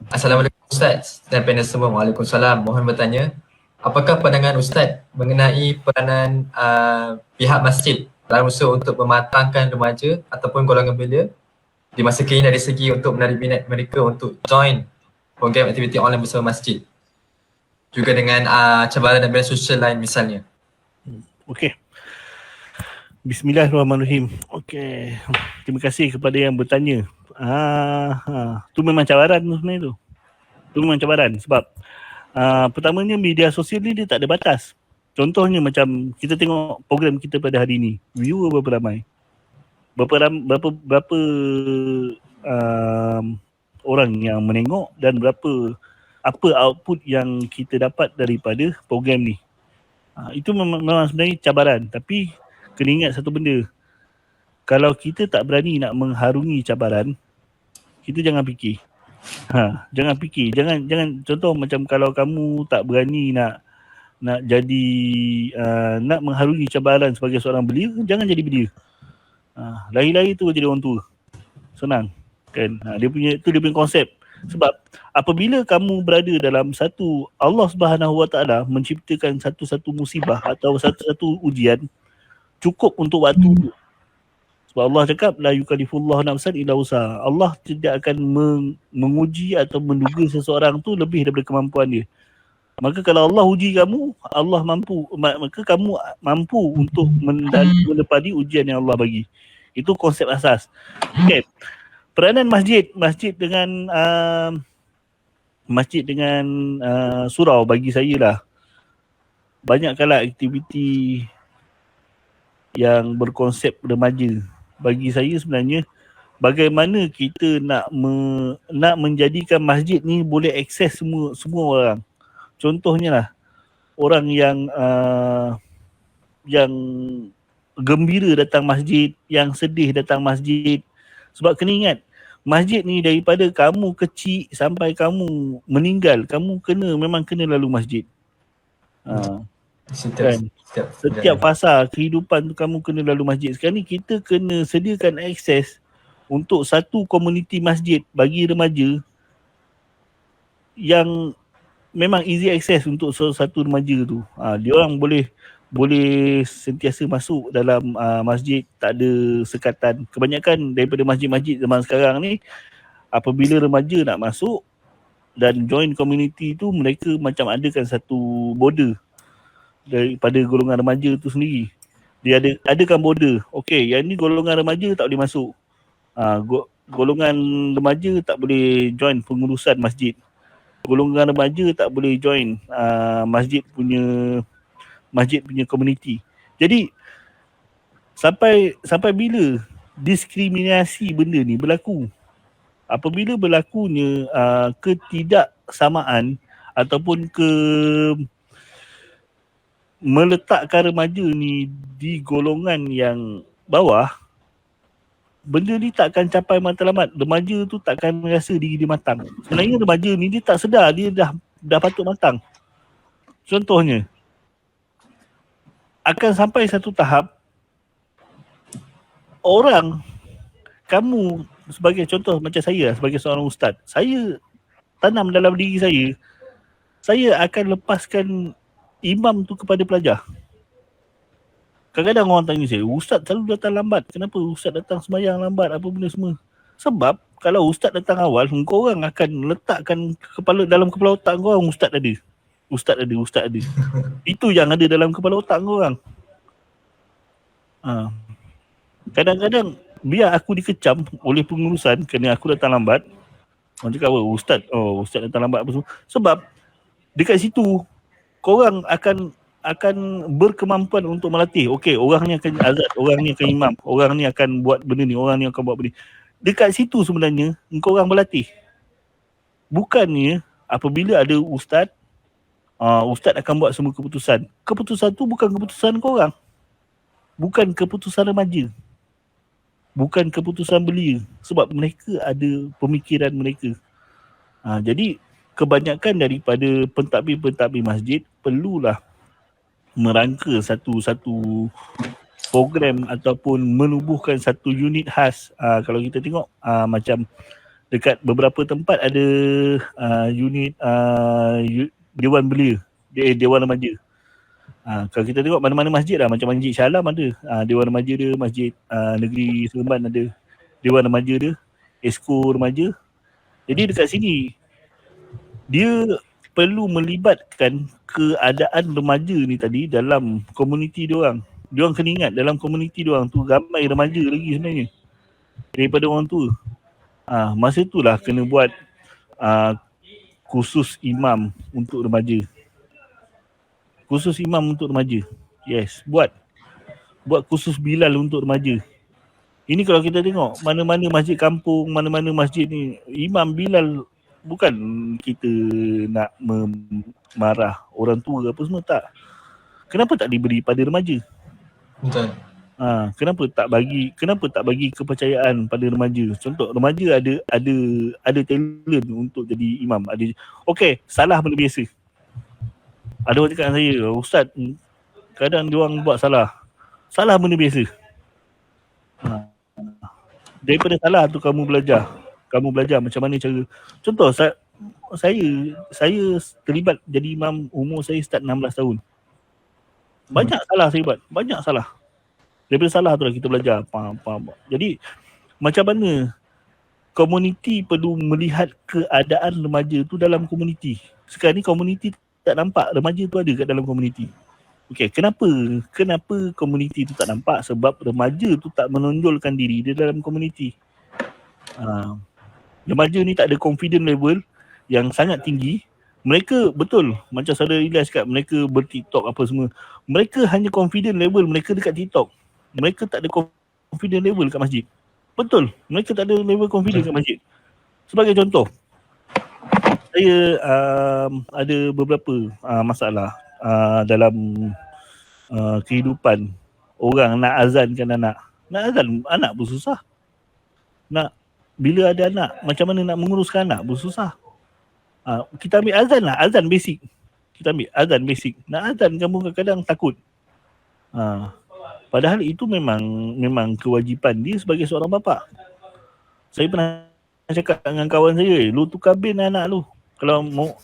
Assalamualaikum Ustaz dan panel semua. Waalaikumsalam. Mohon bertanya, apakah pandangan Ustaz mengenai peranan pihak masjid dalam usaha untuk mematangkan remaja ataupun golongan belia di masa kini dari segi untuk menarik minat mereka untuk join program aktiviti online bersama masjid, juga dengan cabaran dan barrier sosial lain misalnya. Okey. Bismillahirrahmanirrahim. Okey. Terima kasih kepada yang bertanya. Tu memang cabaran tu sebenarnya tu. Tu memang cabaran sebab pertamanya media sosial ni dia tak ada batas. Contohnya macam kita tengok program kita pada hari ni, viewer berapa ramai? Berapa orang yang menengok dan apa output yang kita dapat daripada program ni. Itu memang sebenarnya cabaran, tapi kena ingat satu benda. Kalau kita tak berani nak mengharungi cabaran, kita jangan fikir. Jangan fikir. Jangan contoh macam kalau kamu tak berani nak jadi nak mengharungi cabaran sebagai seorang belia, jangan jadi belia. Lari-lari tu jadi orang tua. Senang kan. Dia punya konsep. Sebab apabila kamu berada dalam satu, Allah Subhanahu Wa Taala menciptakan satu-satu musibah atau satu-satu ujian cukup untuk waktu tu. Sebab Allah cakap la yukallifullahu nafsan illa wusaha. Allah tidak akan menguji atau menduga seseorang tu lebih daripada kemampuan dia. Maka kalau Allah uji kamu, maka kamu mampu untuk menepati ujian yang Allah bagi. Itu konsep asas. Okay. Peranan masjid dengan surau bagi saya lah, banyak kala aktiviti yang berkonsep remaja. Bagi saya sebenarnya, bagaimana kita nak menjadikan masjid ni boleh akses semua orang. Contohnya lah, orang yang gembira datang masjid, yang sedih datang masjid. Sebab kena ingat, masjid ni daripada kamu kecil sampai kamu meninggal, kamu memang kena lalu masjid. Setiap fasa kehidupan tu kamu kena lalu masjid. Sekarang ni kita kena sediakan akses untuk satu komuniti masjid bagi remaja yang memang easy access untuk satu remaja tu. Dia orang boleh sentiasa masuk dalam masjid, tak ada sekatan. Kebanyakan daripada masjid-masjid zaman sekarang ni, apabila remaja nak masuk dan join community tu, mereka macam adakan satu border daripada golongan remaja tu sendiri. Dia adakan border. Okey, yang ni golongan remaja tak boleh masuk. Golongan remaja tak boleh join pengurusan masjid. Golongan remaja tak boleh join masjid punya komuniti. Jadi sampai bila diskriminasi benda ni berlaku? Apabila berlakunya ketidaksamaan ataupun meletakkan remaja ni di golongan yang bawah, benda ni takkan capai matlamat. Remaja tu takkan rasa diri dia matang. Sebenarnya remaja ni dia tak sedar dia dah patut matang. Contohnya, akan sampai satu tahap kamu sebagai contoh macam saya sebagai seorang ustaz, saya tanam dalam diri saya akan lepaskan imam tu kepada pelajar. Kadang-kadang orang tanya saya, ustaz selalu datang lambat, kenapa ustaz datang sembahyang lambat, apa benda semua? Sebab kalau ustaz datang awal, engkau orang akan letakkan dalam kepala otak kau orang ustaz ada. Itu yang ada dalam kepala otak kau orang. Kadang-kadang biar aku dikecam oleh pengurusan kerana aku datang lambat. Orang cakap apa? Ustaz datang lambat apa semua. Sebab dekat situ korang akan berkemampuan untuk melatih. Okey, orang ni akan azad, orang ni akan imam, orang ni akan buat benda ni, orang ni akan buat benda ni. Dekat situ sebenarnya engkau orang berlatih. Bukannya apabila ada ustaz, ustaz akan buat semua keputusan. Keputusan tu bukan keputusan korang. Bukan keputusan remaja. Bukan keputusan belia. Sebab mereka ada pemikiran mereka. Jadi kebanyakan daripada pentadbir-pentadbir masjid perlulah merangka satu program ataupun menubuhkan satu unit khas. Kalau kita tengok macam dekat beberapa tempat ada unit Dewan Belia, Dewan Remaja. Kalau kita tengok mana-mana masjid lah, macam Masjid Shah Alam ada, Dewan Remaja dia, Masjid Negeri Seremban ada Dewan Remaja dia, Esko Remaja. Jadi dekat sini dia perlu melibatkan keadaan remaja ni tadi dalam komuniti diorang. Diorang kena ingat dalam komuniti diorang tu ramai remaja lagi sebenarnya daripada orang tua. Masa itulah kena buat khusus imam untuk remaja. Khusus imam untuk remaja. Yes, buat khusus Bilal untuk remaja. Ini kalau kita tengok mana-mana masjid kampung, mana-mana masjid ni, Imam Bilal bukan kita nak marah orang tua apa semua, tak. Kenapa tak diberi pada remaja? Betul. Kenapa tak bagi kepercayaan pada remaja? Contoh, remaja ada talent untuk jadi imam. Okey, salah benda biasa. Ada orang cakap dengan saya, Ustaz, kadang dia orang buat salah. Salah benda biasa. Daripada salah tu kamu belajar macam mana cara. Contoh, saya terlibat jadi imam umur saya start 16 tahun. Banyak salah saya buat, banyak salah. Daripada salah tu lah kita belajar. Faham. Jadi macam mana komuniti perlu melihat keadaan remaja tu dalam komuniti. Sekarang ni komuniti tak nampak remaja tu ada kat dalam komuniti. Okey, kenapa komuniti tu tak nampak? Sebab remaja tu tak menonjolkan diri dia dalam komuniti. Remaja ni tak ada confidence level yang sangat tinggi. Mereka betul macam saudara Ilyas cakap, mereka ber-TikTok apa semua. Mereka hanya confidence level mereka dekat TikTok. Mereka tak ada confidence level kat masjid. Betul, mereka tak ada level confidence kat masjid. Sebagai contoh, saya ada beberapa masalah dalam kehidupan orang nak azankan anak. Nak azan anak pun susah. Bila ada anak, macam mana nak menguruskan anak pun susah. Kita ambil azan lah, azan basic. Nak azan kamu kadang-kadang takut. Padahal itu memang kewajipan dia sebagai seorang bapa. Saya pernah cakap dengan kawan saya, lu tukar bin anak lu. Kalau mau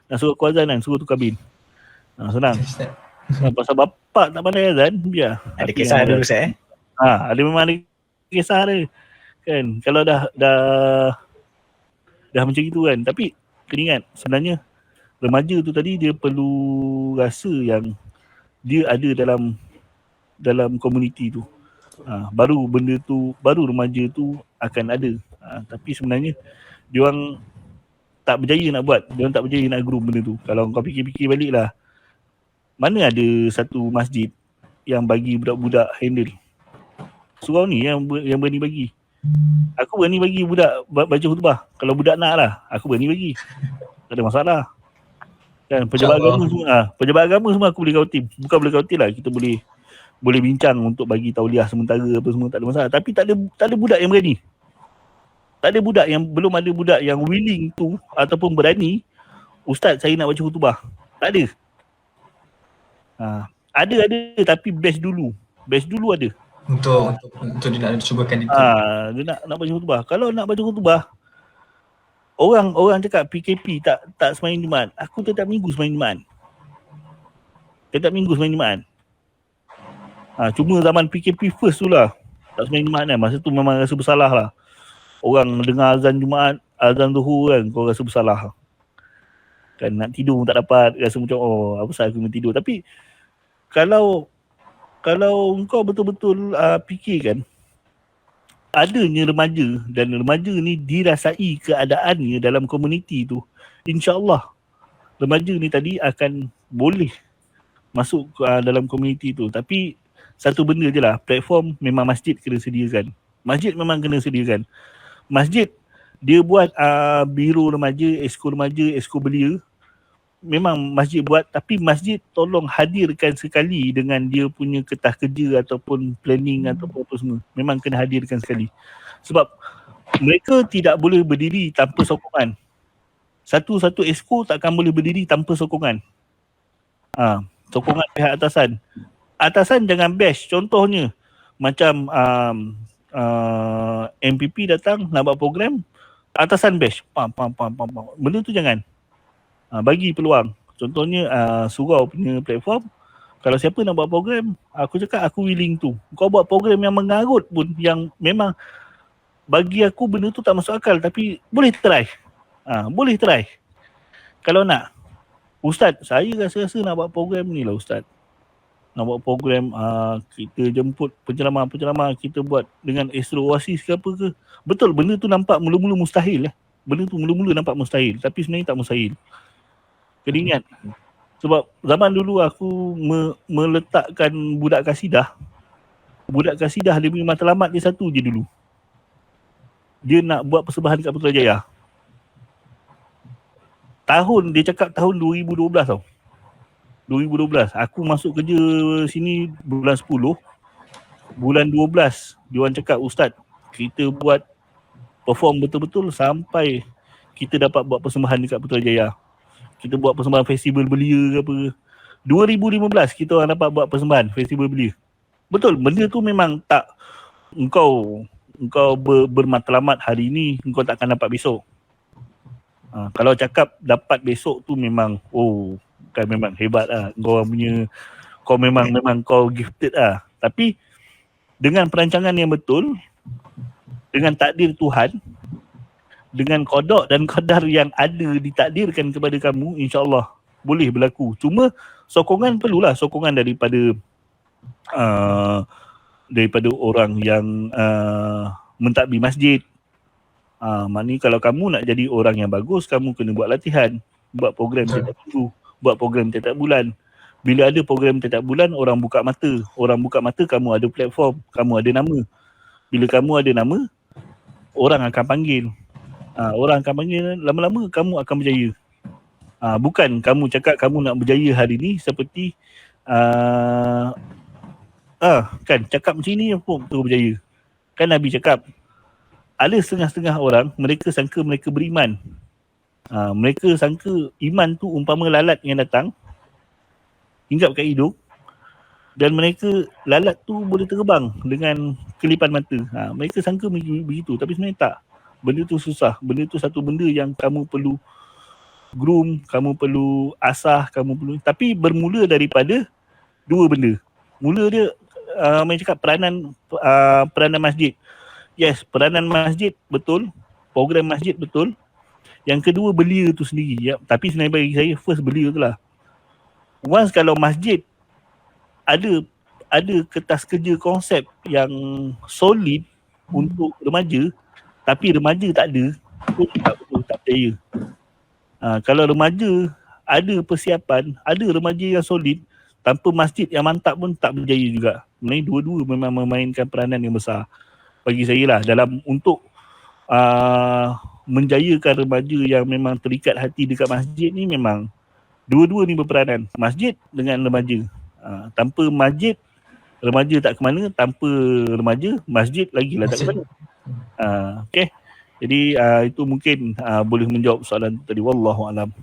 nak suruh aku azan kan, suruh tukar bin. Senang. Pasal bapak tak pandai azan, biar. Ada kisah dulu saya. Ada memang ada kisah dia. Kan, kalau dah macam itu kan. Tapi kena ingat, sebenarnya remaja tu tadi dia perlu rasa yang dia ada dalam komuniti tu. Baru benda tu, baru remaja tu akan ada. Tapi sebenarnya diorang tak berjaya nak buat, diorang tak berjaya nak groom benda tu. Kalau kau fikir-fikir balik lah, mana ada satu masjid yang bagi budak-budak handle? Surau ni yang berani bagi. Aku berani bagi budak baca khutbah. Kalau budak nak lah, aku berani bagi. Tak ada masalah. Kan, pejabat agama semua aku boleh kautim. Bukan boleh kautim lah, kita boleh bincang untuk bagi tauliah sementara apa semua, tak ada masalah. Tapi tak ada budak yang berani. Belum ada budak yang willing tu ataupun berani, Ustaz saya nak baca khutbah. Tak ada. Ada tapi best dulu ada. Untuk dia nak cubakan itu. Dia nak baca khutbah. Kalau nak baca khutbah, orang cakap PKP tak sembahyang Jumaat. Aku tiap minggu sembahyang Jumaat. Cuma zaman PKP first tu lah, tak sembahyang Jumaat kan. Masa tu memang rasa bersalah lah. Orang dengar azan Jumaat, azan Zuhur kan, kau rasa bersalah. Kan nak tidur tak dapat, rasa macam apa sahaja aku nak tidur. Tapi kalau kau betul-betul fikirkan, adanya remaja dan remaja ni dirasai keadaannya dalam komuniti tu, insya-Allah remaja ni tadi akan boleh masuk dalam komuniti tu. Tapi satu benda je lah, platform memang masjid kena sediakan. Masjid dia buat biro remaja, esko belia. Memang masjid buat, tapi masjid tolong hadirkan sekali dengan dia punya ketah kerja ataupun planning ataupun apa semua. Memang kena hadirkan sekali. Sebab mereka tidak boleh berdiri tanpa sokongan. Satu esko takkan boleh berdiri tanpa sokongan. Sokongan pihak atasan. Atasan jangan bash. Contohnya macam MPP datang nak buat program, atasan bash. Pam. Benda tu jangan. Bagi peluang. Contohnya surau punya platform, kalau siapa nak buat program, aku cakap aku willing tu. Kau buat program yang mengarut pun, yang memang bagi aku benda tu tak masuk akal, tapi boleh try. Boleh try. Kalau nak. Ustaz, saya rasa nak buat program ni lah Ustaz. Nak buat program, kita jemput penceramah-penceramah, kita buat dengan Astro Oasis ke apa ke. Betul, benda tu nampak mula-mula mustahil. Benda tu mula-mula nampak mustahil, tapi sebenarnya tak mustahil. Kena ingat, sebab zaman dulu aku meletakkan budak kasidah. Budak kasidah dia punya matlamat dia satu je dulu. Dia nak buat persembahan kat Putrajaya. Dia cakap tahun 2012 tau. 2012. Aku masuk kerja sini bulan 10. Bulan 12, dia orang cakap, Ustaz, kita buat perform betul-betul sampai kita dapat buat persembahan dekat Putrajaya. Kita buat persembahan festival belia ke apa. 2015 kita orang dapat buat persembahan festival belia. Betul, benda tu memang tak, engkau bermatlamat hari ni, engkau takkan dapat besok. Kalau cakap dapat besok tu memang, kan memang hebat lah. Kau memang kau gifted lah. Tapi dengan perancangan yang betul, dengan takdir Tuhan, dengan qada dan qadar yang ada ditakdirkan kepada kamu, insya-Allah boleh berlaku. Cuma sokongan perlulah, sokongan daripada orang yang mentadbir masjid. Maknanya kalau kamu nak jadi orang yang bagus, kamu kena buat latihan, buat program setiap minggu, buat program setiap bulan. Bila ada program setiap bulan, orang buka mata, kamu ada platform, kamu ada nama. Bila kamu ada nama, orang akan panggil. Lama-lama kamu akan berjaya. Bukan kamu cakap kamu nak berjaya hari ni seperti kan cakap macam ni pun terus berjaya. Kan Nabi cakap, ada setengah-setengah orang, mereka sangka mereka beriman. Mereka sangka iman tu umpama lalat yang datang, hinggap kat hidung, dan mereka, lalat tu boleh terbang dengan kelipan mata. Mereka sangka begitu, tapi sebenarnya tak. Benda tu susah. Benda tu satu benda yang kamu perlu groom, kamu perlu asah, tapi bermula daripada dua benda. Mula dia, macam cakap peranan masjid. Yes, peranan masjid betul, program masjid betul. Yang kedua, belia tu sendiri. Ya. Tapi sebenarnya bagi saya, first belia tu lah. Once kalau masjid ada kertas kerja konsep yang solid untuk remaja, tapi remaja tak ada, pun tak betul, tak percaya. Kalau remaja ada persiapan, ada remaja yang solid, tanpa masjid yang mantap pun tak berjaya juga. Sebenarnya dua-dua memang memainkan peranan yang besar bagi saya lah, dalam untuk menjayakan remaja yang memang terikat hati dekat masjid ni. Memang dua-dua ni berperanan, masjid dengan remaja. Tanpa masjid, remaja tak ke mana. Tanpa remaja, masjid lagi lah tak ke mana. Okay. Jadi itu mungkin boleh menjawab soalan tadi. Wallahualam.